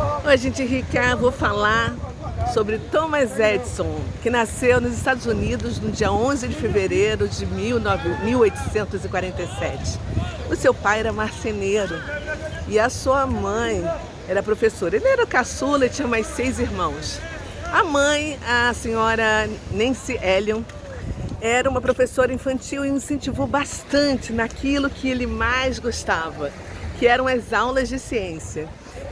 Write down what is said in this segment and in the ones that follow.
Oi, gente rica, vou falar sobre Thomas Edison, que nasceu nos Estados Unidos no dia 11 de fevereiro de 1847. O seu pai era marceneiro e a sua mãe era professora. Ele era o caçula e tinha mais 6 irmãos. A mãe, a senhora Nancy Elion, era uma professora infantil e incentivou bastante naquilo que ele mais gostava, que eram as aulas de ciência.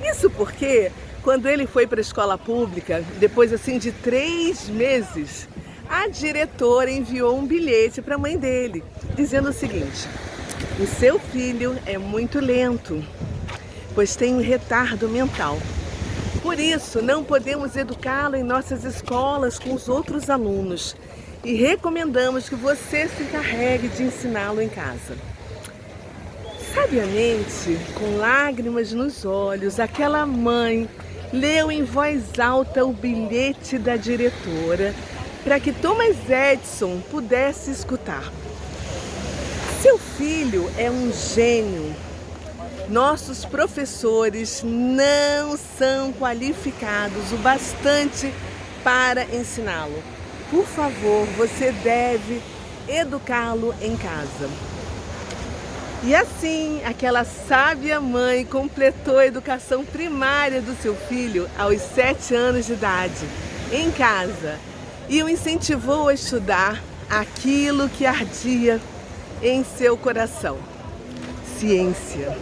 Isso porque, quando ele foi para a escola pública, depois assim de 3 meses, a diretora enviou um bilhete para a mãe dele, dizendo o seguinte: o seu filho é muito lento, pois tem um retardo mental. Por isso, não podemos educá-lo em nossas escolas com os outros alunos e recomendamos que você se encarregue de ensiná-lo em casa. Sabiamente, com lágrimas nos olhos, aquela mãe leu em voz alta o bilhete da diretora para que Thomas Edison pudesse escutar. Seu filho é um gênio. Nossos professores não são qualificados o bastante para ensiná-lo. Por favor, você deve educá-lo em casa. E assim, aquela sábia mãe completou a educação primária do seu filho aos 7 anos de idade, em casa, e o incentivou a estudar aquilo que ardia em seu coração: ciência.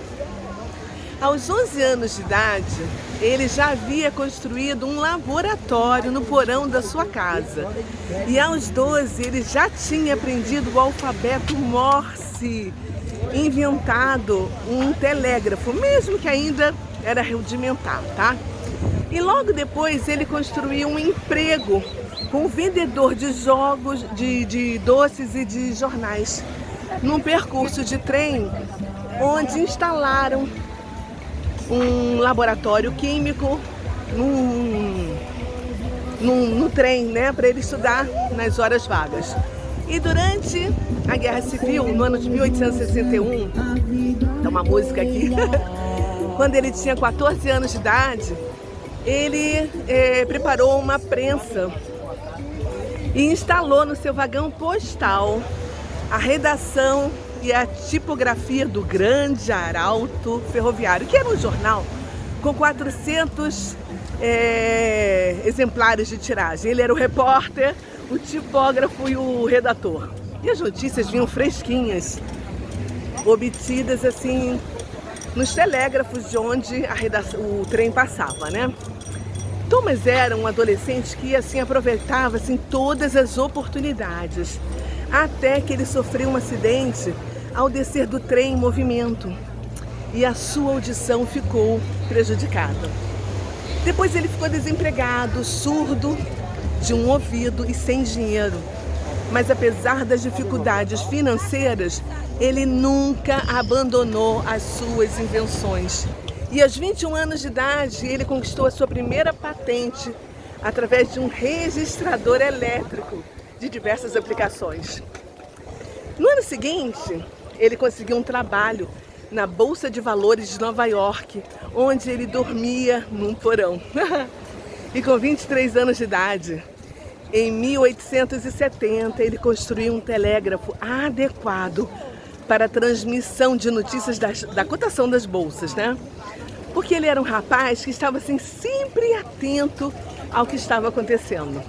Aos 11 anos de idade, ele já havia construído um laboratório no porão da sua casa. E aos 12, ele já tinha aprendido o alfabeto Morse, inventado um telégrafo, mesmo que ainda era rudimentar, tá? E logo depois ele construiu um emprego como vendedor de jogos, de doces e de jornais, num percurso de trem onde instalaram um laboratório químico no trem, né, para ele estudar nas horas vagas. E durante a Guerra Civil, no ano de 1861, tem uma música aqui, quando ele tinha 14 anos de idade, ele preparou uma prensa e instalou no seu vagão postal a redação e a tipografia do Grande Arauto Ferroviário, que era um jornal com 400 exemplares de tiragem. Ele era o repórter, o tipógrafo e o redator. E as notícias vinham fresquinhas, obtidas assim nos telégrafos de onde o trem passava, né? Thomas era um adolescente que assim aproveitava assim todas as oportunidades, até que ele sofreu um acidente ao descer do trem em movimento e a sua audição ficou prejudicada. Depois ele ficou desempregado, surdo de um ouvido e sem dinheiro. Mas apesar das dificuldades financeiras, ele nunca abandonou as suas invenções. E aos 21 anos de idade, ele conquistou a sua primeira patente através de um registrador elétrico de diversas aplicações. No ano seguinte, ele conseguiu um trabalho na Bolsa de Valores de Nova York, onde ele dormia num porão. E com 23 anos de idade, em 1870, ele construiu um telégrafo adequado para a transmissão de notícias da cotação das bolsas, né? Porque ele era um rapaz que estava assim, sempre atento ao que estava acontecendo.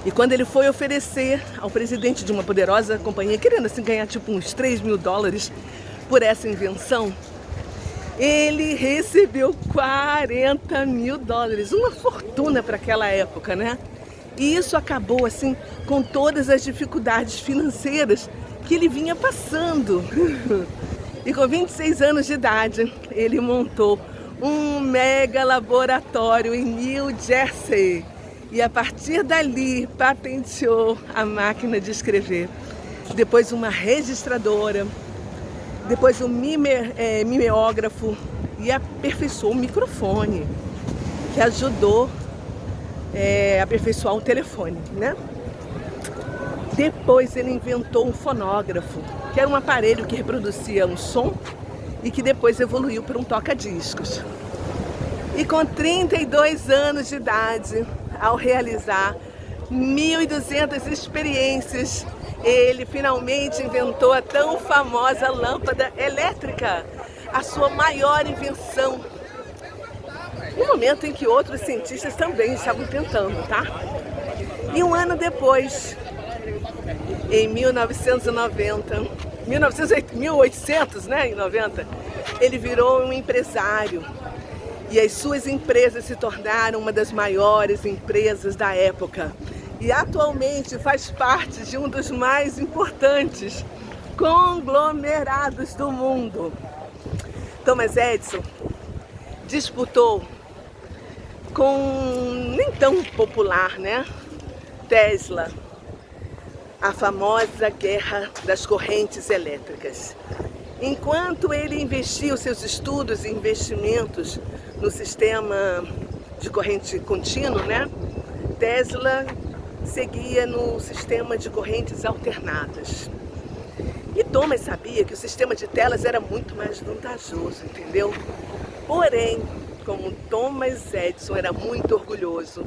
E quando ele foi oferecer ao presidente de uma poderosa companhia, querendo assim ganhar tipo uns $3.000 por essa invenção, ele recebeu $40.000, uma fortuna para aquela época, né? E isso acabou assim com todas as dificuldades financeiras que ele vinha passando. E com 26 anos de idade, ele montou um mega laboratório em New Jersey. E a partir dali patenteou a máquina de escrever. Depois uma registradora, depois um mimeógrafo e aperfeiçoou o microfone, que ajudou a aperfeiçoar o telefone, né? Depois ele inventou um fonógrafo, que era um aparelho que reproduzia um som e que depois evoluiu para um toca-discos. E com 32 anos de idade, ao realizar 1.200 experiências, ele finalmente inventou a tão famosa lâmpada elétrica, a sua maior invenção. No momento em que outros cientistas também estavam tentando, tá? E um ano depois, em 1800, né, em 90, ele virou um empresário. E as suas empresas se tornaram uma das maiores empresas da época. E atualmente faz parte de um dos mais importantes conglomerados do mundo. Thomas Edison disputou com nem tão popular, né, Tesla, a famosa guerra das correntes elétricas. Enquanto ele investia os seus estudos e investimentos no sistema de corrente contínua, né, Tesla seguia no sistema de correntes alternadas. E Thomas sabia que o sistema de telas era muito mais vantajoso, entendeu? Porém, como Thomas Edison era muito orgulhoso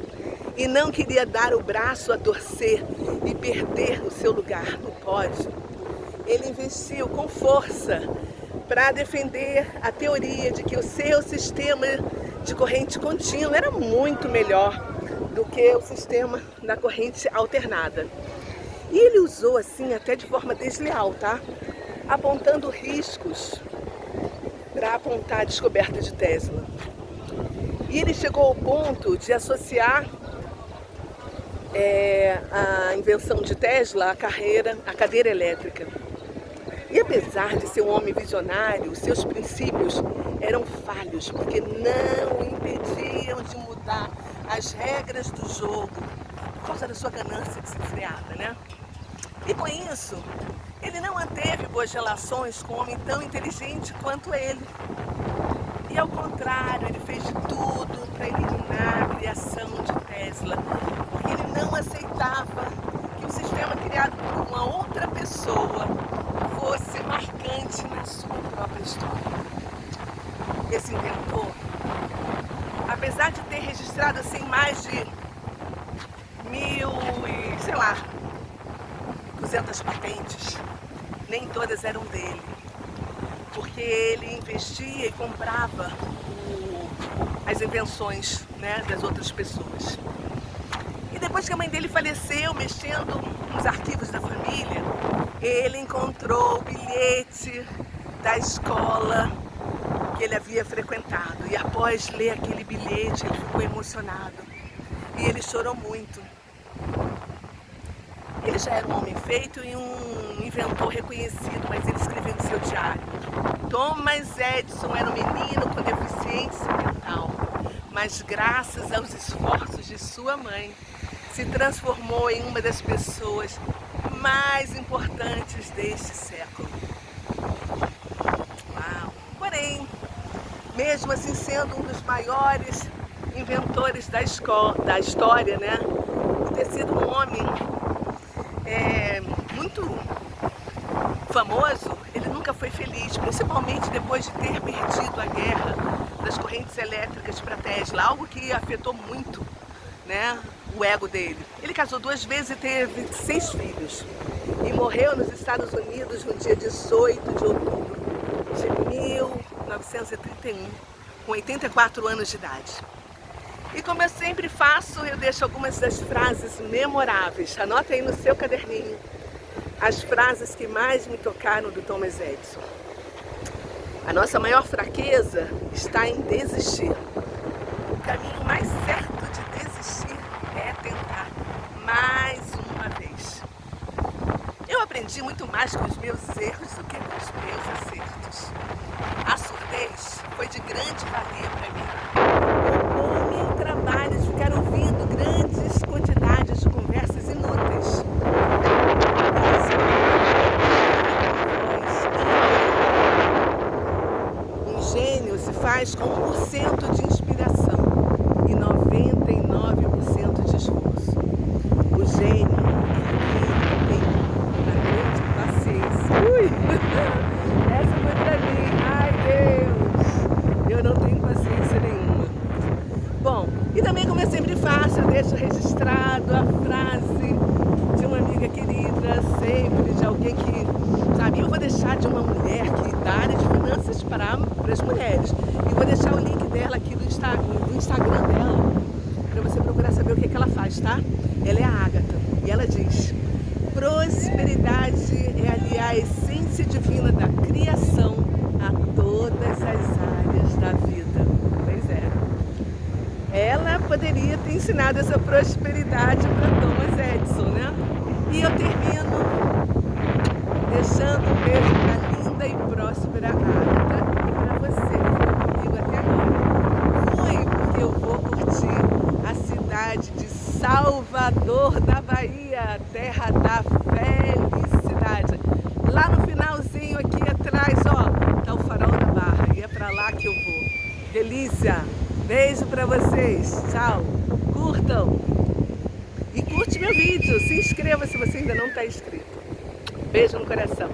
e não queria dar o braço a torcer e perder o seu lugar no pódio, ele investiu com força para defender a teoria de que o seu sistema de corrente contínua era muito melhor do que o sistema da corrente alternada. E ele usou assim até de forma desleal, tá? Apontando riscos para apontar a descoberta de Tesla. E ele chegou ao ponto de associar a invenção de Tesla à cadeira elétrica. E apesar de ser um homem visionário, os seus princípios eram falhos, porque não o impediam de mudar as regras do jogo, por causa da sua ganância desenfreada, né? E com isso, ele não manteve boas relações com um homem tão inteligente quanto ele. E ao contrário, ele fez de tudo para eliminar a criação de Tesla, porque ele não aceitava que o sistema criado por uma outra pessoa fosse marcante na sua própria história. Esse inventor, apesar de ter registrado assim mais de 200 patentes, nem todas eram dele, porque ele investia e comprava as invenções, né, das outras pessoas. E depois que a mãe dele faleceu, mexendo nos arquivos da família, ele encontrou o bilhete da escola que ele havia frequentado. E após ler aquele bilhete, ele ficou emocionado. E ele chorou muito. Ele já era um homem feito e um inventor reconhecido, mas ele escreveu no seu diário: Thomas Edison era um menino com deficiência mental, mas graças aos esforços de sua mãe, se transformou em uma das pessoas mais importantes deste século. Uau! Porém, mesmo assim sendo um dos maiores inventores da história, né? Por ter sido um homem muito famoso, ele nunca foi feliz, principalmente depois de ter perdido a guerra das correntes elétricas para Tesla, algo que afetou muito, né, o ego dele. Ele casou 2 vezes e teve 6 filhos e morreu nos Estados Unidos no dia 18 de outubro de 1931, com 84 anos de idade. E como eu sempre faço, eu deixo algumas das frases memoráveis. Anota aí no seu caderninho as frases que mais me tocaram do Thomas Edison. A nossa maior fraqueza está em desistir. O caminho mais certo de desistir é tentar mais uma vez. Eu aprendi muito mais com os meus erros do que com os meus acertos. A surdez foi de grande valia para mim. Poupou-me o trabalho de ficar ouvindo grandes quantidades de conversas inúteis. Um gênio se faz com 1% de inspiração e 99% de esforço. O gênio é aquele que tem uma grande paciência. Ui! Essa foi pra mim. Ai, Deus! Eu não tenho paciência nenhuma. sempre faço, eu deixo registrado a frase de uma amiga querida, sempre de alguém que, sabe, eu vou deixar de uma mulher que dá área de finanças para as mulheres. E vou deixar o link dela aqui do Instagram dela, para você procurar saber o que ela faz, tá? Ela é a Ágata, e ela diz: prosperidade é aliar a essência divina da criação a todas as áreas da vida. Pois é. Ela poderia ter ensinado essa prosperidade para Thomas Edison, né? E eu termino deixando um beijo para linda e próspera Ágata e para você que foi comigo até agora. Fui porque eu vou curtir a cidade de Salvador da Bahia, terra da felicidade. Lá no finalzinho aqui atrás, ó, tá o Farol da Barra e é para lá que eu vou. Delícia! Beijo pra vocês, tchau, curtam e curte meu vídeo, se inscreva se você ainda não está inscrito. Beijo no coração.